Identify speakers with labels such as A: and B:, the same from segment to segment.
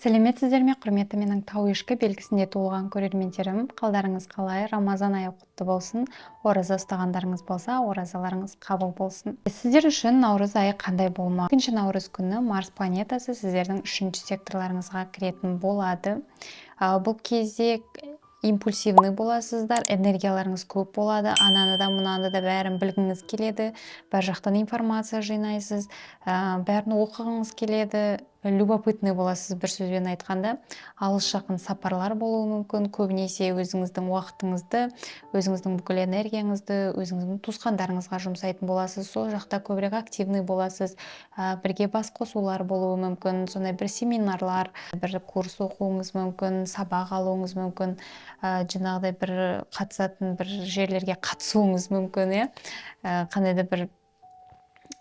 A: Сәлеметсіздер ме, құрметті менің тау ешкі белгісінде туылған көрермендерім. Қалдарыңыз қалай? Рамазан айы құтты болсын. Ораза ұстағандарыңыз болса, оразаларыңыз қабыл болсын. Сіздер үшін наурыз айы қандай болмақ? 2 наурыз күні Марс планетасы сіздердің 3-ші секторларыңызға кіретін болады. Бұл кезде импульсивный боласыздар, энергияларыңыз көп болады, ананы да мұнаны да бәрін білгіңіз келеді, бір жақтан информация жинайсыз, бәрін оқығыңыз келеді, любопытный боласыз, бір сөзбен айтқанда. Алыс жақын сапарлар болуы мүмкін, көбінесе өзіңіздің уақытыңызды, өзіңіздің бүкіл энергияңызды өзіңіздің туысқандарыңызға жұмсайтын боласыз, сол жақта көбірек активный боласыз, бірге бас қосулар болуы мүмкін, сондай бір семинарлар, бір курс оқуыңыз мүмкін, сабақ алуыңыз мүмкін, жаңағыдай бір қатысатын бір жерлерге қатысуыңыз мүмкін, қандай да бір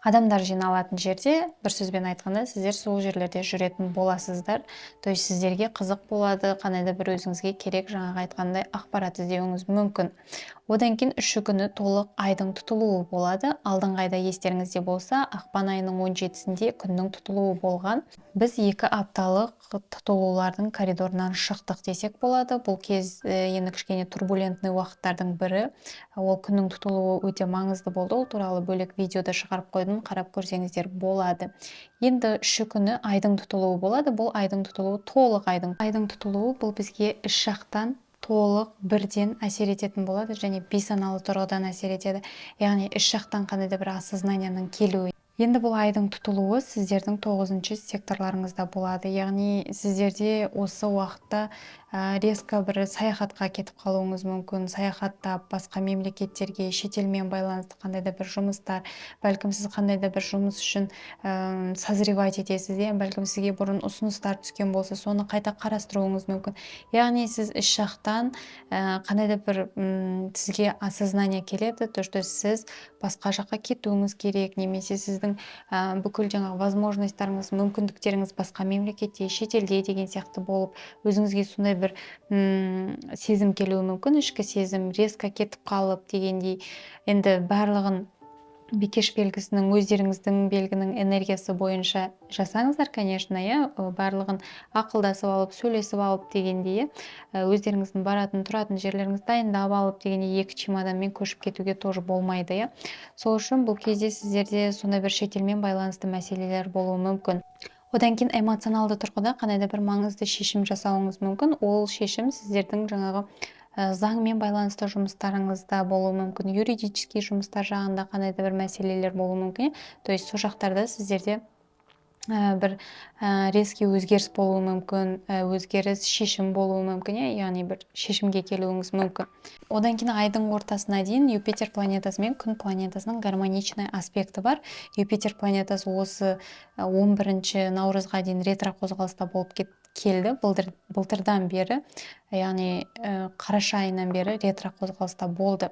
A: адамдар жиналатын жерде, бір сөзбен айтқанда, сіздер сол жерлерде жүретін боласыздар. То есть сіздерге қызық болады, қандай да бір өзіңізге керек, жаңағы айтқандай ақпарат іздеуіңіз мүмкін. Одан кейін 3 күні толық айдың тұтылуы болады. Алдыңғы айда естеріңізде болса, ақпан айының 17-сінде күннің тұтылуы болған. Біз 2 апталық тұтылулардың коридорынан шықтық десек болады. Бұл кез енді кішкене турбулентный уақыттардың бірі. Ол күннің тұтылуы өте маңызды болды. Ол туралы бөлек видеода шығарып қойдым, қарап көрсеңіздер болады. Енді 3 күні айдың тұтылуы болады. Бұл айдың тұтылуы толық айдың тұтылуы бұл бізге үш жақтан толық бірден әсер ететін болады, және бейсаналы тұрғыдан әсер етеді. Яғни үш жақтан қандай да бір осознанияның келуі. Енді бұл айдың тұтылуы сіздердің 9-ші секторларыңызда болады. Яғни сіздерде осы уақытта резко бір саяхатқа кетіп қалуыңыз мүмкін, саяхаттап басқа мемлекеттерге, шетелмен байланысты қандай да бір жұмыстар, бәлкім сіз қандай да бір жұмыс үшін созревать етесіз, бәлкім сізге бұрын ұсыныстар түскен болса, соны қайта қарастыруыңыз мүмкін. Яғни сіз үш жақтан қандай да бір сізге осознание келеді, то что сіз басқа жаққа кетуіңіз керек, немесе сіздің бүкіл жаңағы возможностьтарыңыз, мүмкіндіктеріңіз басқа мемлекетте, шетелде деген сияқты болып, өзіңізге сондай бір сезім келуі мүмкін, ішкі сезім резко кетіп қалып дегендей. Енді барлығын бикеш белгісінің, өздеріңіздің белгінің энергиясы бойынша жасаңыздар, конечно, барлығын ақылдасып алып, сөйлесіп алып дегендей, өздеріңіздің баратын, тұратын жерлеріңіз дайындап алып дегендей, 2 чемоданмен көшіп кетуге тоже болмайды, Сол үшін бұл кезде сіздерде сондай бір шетелмен байланысты мәселелер болуы мүмкін. Одан кейін эмоционалды тұрғыда қандай да бір маңызды шешім жасауыңыз мүмкін. Ол шешім сіздердің жаңағы заңмен байланысты жұмыстарыңызда болуы мүмкін, юридический жұмыстар жағында қандай да бір мәселелер болуы мүмкін. То есть сол жақтарда сіздерде бір резкий өзгеріс болуы мүмкін, өзгеріс шешім болуы мүмкін, яғни бір шешімге келуіңіз мүмкін. Одан кейін айдың ортасына дейін Юпитер планетасы мен күн планетасының гармоничный аспекті бар. Юпитер планетасы осы 11 наурызға дейін ретро қозғалыста болып келді, былтырдан бері, яғни қараша айынан бері ретро қозғалыста болды.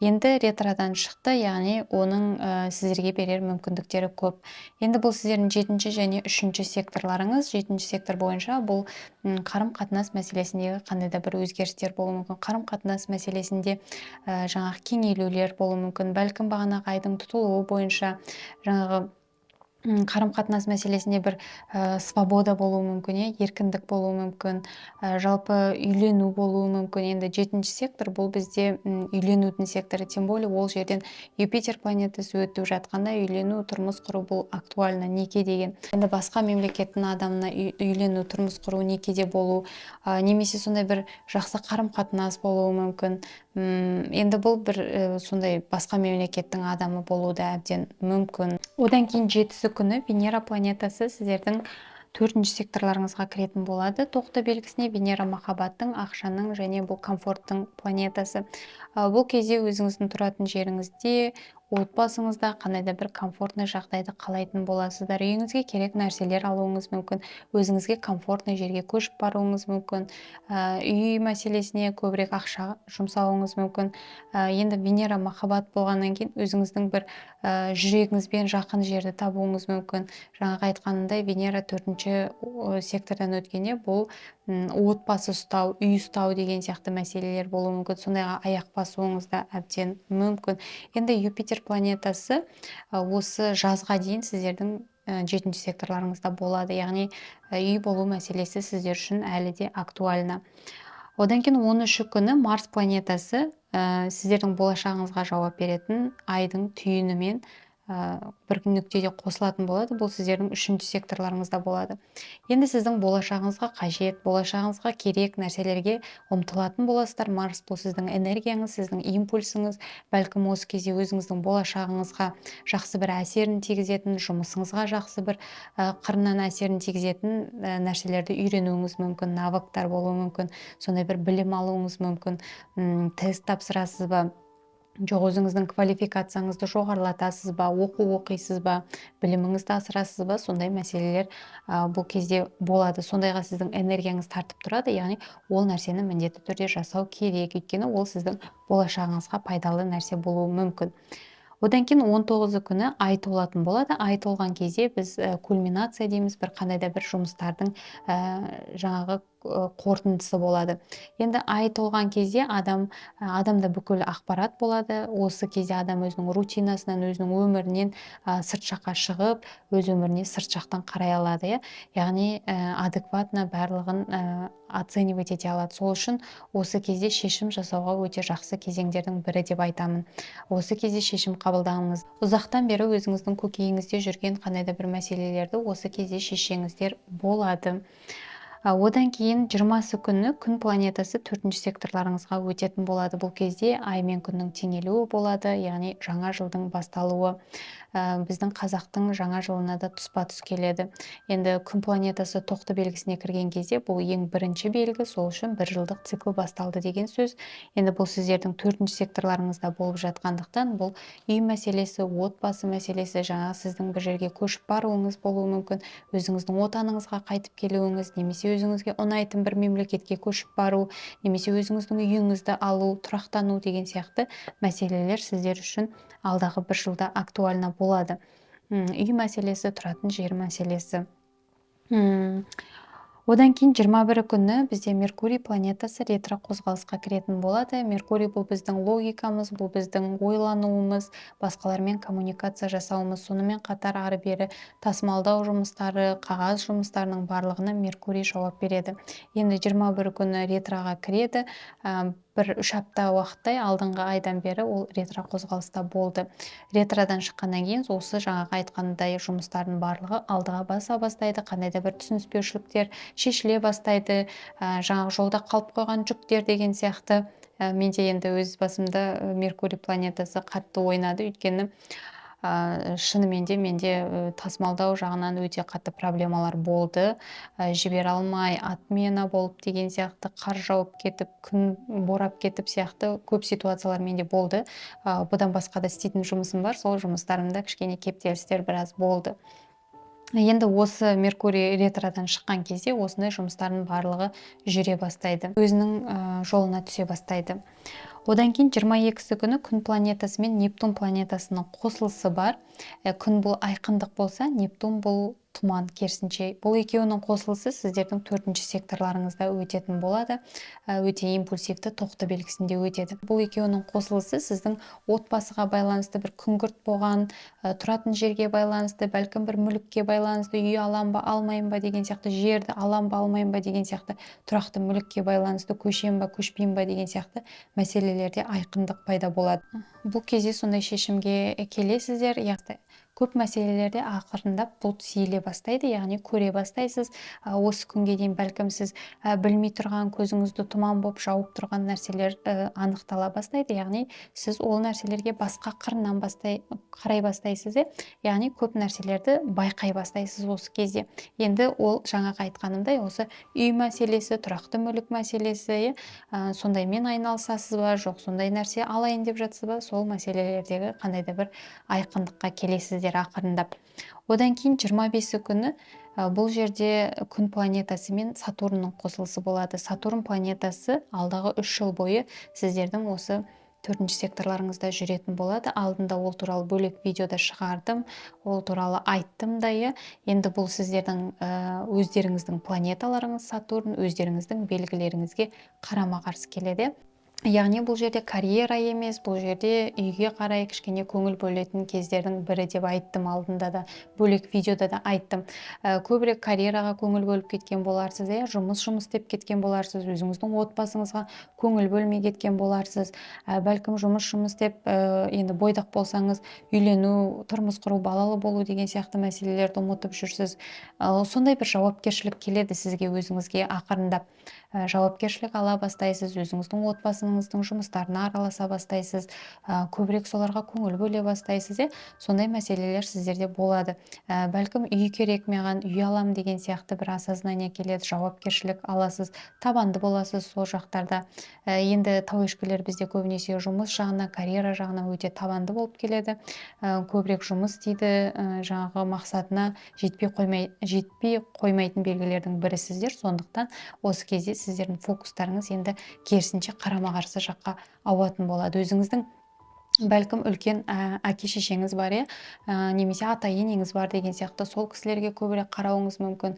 A: Енді ретродан шықты, яғни оның сіздерге берер мүмкіндіктері көп. Енді бұл сіздердің 7-ші және 3-ші секторларыңыз. 7-ші сектор бойынша бұл қарым-қатынас мәселесіндегі қандай да бір өзгерістер болуы мүмкін. Қарым-қатынас мәселесінде жаңағы кеңейлеулер болуы мүмкін. Бәлкім бағанағы айдың тұтылуы бойынша жаңағы қарым-қатынас мәселесінде бір свобода болуы мүмкін, еркіндік болуы мүмкін, жалпы үйлену болуы мүмкін. Енді 7-ші сектор бұл бізде үйленудің секторы, тем более ол жерден Юпитер планетасы өтіп жатқанда үйлену, тұрмыс құру бұл актуально, неке деген. Енді басқа мемлекеттің адамына үйлену, тұрмыс құру, некеде болу, немесе сондай бір жақсы қарым-қатынас болуы мүмкін. Енді бұл бір сондай басқа мемлекеттің адамы болуы да әбден мүмкін. Одан кейін 7-сі күні Венера планетасы сіздердің 4-ші секторларыңызға кіретін болады. Тоқты белгісіне Венера махаббаттың, ақшаның және бұл комфорттың планетасы. Бұл кезде өзіңіздің тұратын жеріңізде, отбасыңызда қандай да бір комфортный жағдайды қалайтын боласыздар. Үйіңізге керек нәрселер алуыңыз мүмкін, өзіңізге комфортный жерге көшіп баруыңыз мүмкін, үй мәселесіне көбірек ақша жұмсауыңыз мүмкін. Енді Венера махаббат болғаннан кейін өзіңіздің бір жүрегіңізбен жақын жерді табуыңыз мүмкін. Жаңағы айтқанымдай, Венера 4-ші сектордан өткенде бұл отбасы ұстау, үй ұстау деген сияқты мәселелер болуы мүмкін. Сондайға аяқ басуыңыз да әбден мүмкін. Енді Юпитер планетасы осы жазға дейін сіздердің жетінші секторларыңызда болады. Яғни үй болу мәселесі сіздер үшін әлі де актуальны. Одан кейін 13 күні Марс планетасы сіздердің болашағыңызға жауап беретін айдың түйінімен бір нүктеде қосылатын болады. Бұл сіздердің үшінші секторларыңызда болады. Енді сіздің болашағыңызға қажет, болашағыңызға керек нәрселерге ұмтылатын боласыздар. Марс бұл сіздің энергияңыз, сіздің импульсыңыз, бәлкім осы кезде өзіңіздің болашағыңызға жақсы бір әсерін тигізетін, жұмысыңызға жақсы бір қырынан әсерін тигізетін нәрселерді үйренуіңіз мүмкін, навыктар болуы мүмкін, сондай бір білім алуыңыз мүмкін, тест тапсырасыз ба, жоқ өзіңіздің квалификацияңызды жоғарылатасыз ба, оқу оқисыз ба, біліміңізді асырасыз ба, сондай мәселелер бұл кезде болады. Сондайға сіздің энергияңыз тартып тұрады, яғни ол нәрсені міндетті түрде жасау керек, өйткені ол сіздің болашағыңызға пайдалы нәрсе болуы мүмкін. Одан кейін 19 күні ай толатын болады. Ай толған кезде біз кульминация дейміз, бір қандай да бір жұмыстардың жаңағы қорытындысы болады. Енді ай толған кезде адамда бүкіл ақпарат болады. Осы кезде адам өзінің рутинасынан, өзінің өмірінен сырт жаққа шығып, өз өміріне сырт жақтан қарай алады. Яғни адекватно барлығын оценивать ете алады. Сол үшін осы кезде шешім жасауға өте жақсы кезеңдердің бірі деп айтамын. Осы кезде шешім қабылдаңыз. Ұзақтан бері өзіңіздің көкейіңізде жүрген қандай да бір мәселелерді осы кезде шешеңіздер болады. Одан кейін 20 күні күн планетасы 4-ші секторларыңызға өтетін болады. Бұл кезде ай мен күннің теңелуі болады, яғни жаңа жылдың басталуы. Біздің қазақтың жаңа жылына да тұспа-тұс келеді. Енді күн планетасы тоқты белгісіне кірген кезде бұл ең бірінші белгі, сол үшін бір жылдық цикл басталды деген сөз. Енді бұл сіздердің 4-ші секторларыңызда болып жатқандықтан, бұл үй мәселесі, отбасы мәселесі, жаңа сіздің бір жерге көшіп баруыңыз болуы мүмкін, өзіңіздің отаныңызға қайтып келуіңіз, немесе өзіңізге ұнайтын бір мемлекетке көшіп бару, немесе өзіңіздің үйіңізді алу, тұрақтану деген сияқты мәселелер сіздер үшін алдағы бір жылда актуальна болады. Үй мәселесі, тұратын жер мәселесі. Одан кейін 21 күні бізде Меркурий планетасы ретро қозғалысқа кіретін болады. Меркурий бұл біздің логикамыз, бұл біздің ойлануымыз, басқалармен коммуникация жасауымыз, сонымен қатар ары бері тасымалдау жұмыстары, қағаз жұмыстарының барлығына Меркурий жауап береді. Енді 21 күні ретроға кіреді. Бір 3 апта уақыттай алдыңғы айдан бері ол ретро қозғалыста болды. Ретродан шыққаннан кейін осы жаңағы айтқандай жұмыстардың барлығы алдыға баса бастайды, қандай да бір түсініспеушіліктер шешіле бастайды, жаңағы жолда қалып қойған жүктер деген сияқты. Менде енді өз басымда Меркурий планетасы қатты ойнады, өйткені шынымен де менде тасымалдау жағынан өте қатты проблемалар болды. Жібере алмай, отмена болып деген сияқты, қар жауып кетіп, күн борап кетіп сияқты көп ситуациялар менде болды. Бұдан басқа да істейтін жұмысым бар, сол жұмыстарымда кішкене кептелістер біраз болды. Енді осы Меркурий ретродан шыққан кезде осындай жұмыстардың барлығы жүре бастайды, өзінің жолына түсе бастайды. Одан кейін 22 күні күн планетасы мен Нептун планетасының қосылысы бар. Күн бұл айқындық болса, Нептун бұл тұман, керісінше. Бұл екеуінің қосылысы сіздердің 4-ші секторларыңызда өтетін болады. Өте импульсивті тоқты белгісінде өтеді. Бұл екеуінің қосылысы сіздің отбасыға байланысты, бір күңгірт болған, тұратын жерге байланысты, бәлкім бір мүлікке байланысты, үй алам ба, алмайын ба деген сияқты, жерді алам ба, алмайын ба деген сияқты, тұрақты мүлікке байланысты, көшем ба, көшпейін ба деген сияқты мәселелерде айқындық пайда болады. Бұл кезде сондай шешімге келесіздер, яғни көп мәселелерде ақырындап бұлт сейіле бастайды, яғни көре бастайсыз. Осы күнге дейін бәлкім сіз білмей тұрған, көзіңізді тұман болып жауып тұрған нәрселер анықтала бастайды, яғни сіз ол нәрселерге басқа қырынан қарай бастайсыз, яғни көп нәрселерді байқай бастайсыз осы кезде. Енді ол жаңағы айтқанымдай осы үй мәселесі, тұрақты мүлік мәселесі, сондаймен айналысасыз ба, жоқ сондай нәрсе алайын деп жатсыз ба, сол мәселелердегі қандай да бір айқындыққа келесіздер ақырындап. Одан кейін 25 күні бұл жерде күн планетасы мен Сатурнның қосылысы болады. Сатурн планетасы алдағы 3 жыл бойы сіздердің осы 4-ші секторларыңызда жүретін болады. Алдында ол туралы бөлек видеода шығардым, ол туралы айттым да. Енді бұл сіздердің өздеріңіздің планеталарыңыз Сатурн, өздеріңіздің белгілеріңізге қарама-қарсы келеді. яғни бұл жерде карьера емес, бұл жерде үйге қарай кішкене көңіл бөлетін кездердің бірі деп айттым, алдында да бөлек видеода да айттым. Көбірек карьераға көңіл бөліп кеткен боларсыз, жұмыс деп кеткен боларсыз, өзіңіздің отбасыңызға көңіл бөлмей кеткен боларсыз. Бәлкім жұмыс деп енді бойдақ болсаңыз үйлену, тұрмыс құру, балалы болу деген сияқты мәселелерді ұмытып жүрсіз. Сондай бір жауапкершілік келеді сізге, өзіңізге ақырындап жауапкершілік ала бастайсыз, өзіңіздің отбасыңыздың жұмыстарына араласа бастайсыз, көбірек соларға көңіл бөле бастайсыз. Сондай мәселелер сіздерде болады. Бәлкім үй керек маған, үй алам деген сияқты бір осознание келеді, жауапкершілік аласыз, табанды боласыз сол жақтарда. Енді тауешкілер бізде көбінесе жұмыс жағына, карьера жағына өте табанды болып келеді. Көбірек жұмыс істейді, жаңағы мақсатына жетпей қоймайтын белгілердің бірі сіздер. Сондықтан осы кезде сіздердің фокустарыңыз енді керісінше қарама-қарсы жаққа ауатын болады. Өзіңіздің бәлкім үлкен әке-шешеңіз бар, немесе ата-енеңіз бар деген сияқты, сол кісілерге көбірек қарауыңыз мүмкін.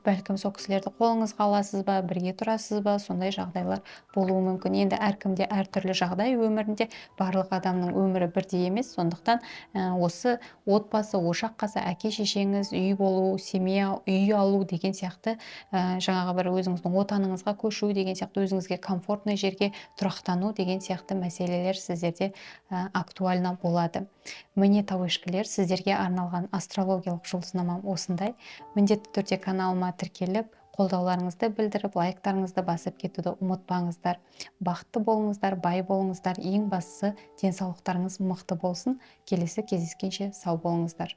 A: Бәлкім сол кісілерді қолыңызға аласыз ба, бірге тұрасыз ба, сондай жағдайлар болуы мүмкін. Енді әркімде әртүрлі жағдай өмірінде, барлық адамның өмірі бірдей емес. Сондықтан осы отбасы, ошақ қасы, әке-шешеңіз, үй болу, семья, үй алу деген сияқты, жаңағы бір өзіңіздің отаныңызға көшу деген сияқты, өзіңізге комфортный жерге тұрақтану деген сияқты мәселелер сіздерде актуально болады. Міне тауешкілер, сіздерге арналған астрологиялық жұлдызнамам осындай. Міндетті түрде каналыма тіркеліп, қолдауларыңызды білдіріп, лайктарыңызды басып кетуді ұмытпаңыздар. Бақытты болыңыздар, бай болыңыздар, ең бастысы денсаулықтарыңыз мықты болсын. Келесі кездескенше сау болыңыздар.